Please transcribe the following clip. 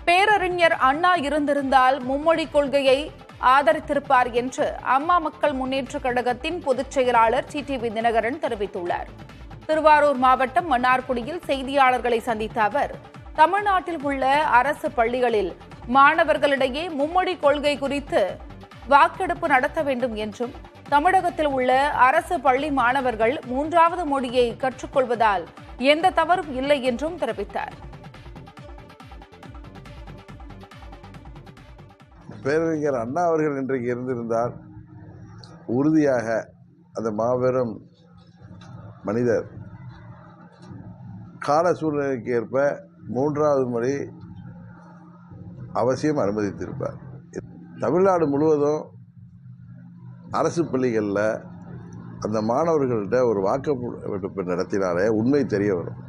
பேரறிஞர் அண்ணா இருந்திருந்தால் மும்மொழி கொள்கையை ஆதரித்திருப்பார் என்று அம்மா மக்கள் முன்னேற்றக் கழகத்தின் பொதுச் செயலாளர் டிடிவி தினகரன் தெரிவித்துள்ளார். திருவாரூர் மாவட்டம் மன்னார்குடியில் செய்தியாளர்களை சந்தித்த அவர், தமிழ்நாட்டில் உள்ள அரசு பள்ளிகளில் மாணவர்களிடையே மும்மொழி கொள்கை குறித்து வாக்கெடுப்பு நடத்த வேண்டும் என்றும், தமிழகத்தில் உள்ள அரசு பள்ளி மாணவர்கள் மூன்றாவது மொழியை கற்றுக்கொள்வதால் எந்த தவறும் இல்லை என்றும் தெரிவித்தார். பேரறிஞர் அண்ணா அவர்கள் இன்றைக்கு இருந்திருந்தால் உறுதியாக அந்த மாபெரும் மனிதர் கால சூழ்நிலைக்கு ஏற்ப மூன்றாவது மொழி அவசியம் அனுமதித்திருப்பார். தமிழ்நாடு முழுவதும் அரசு பள்ளிகளில் அந்த மாணவர்கள்ட்ட ஒரு வாக்கெடுப்பு நடத்தினாலே உண்மை தெரிய வரும்.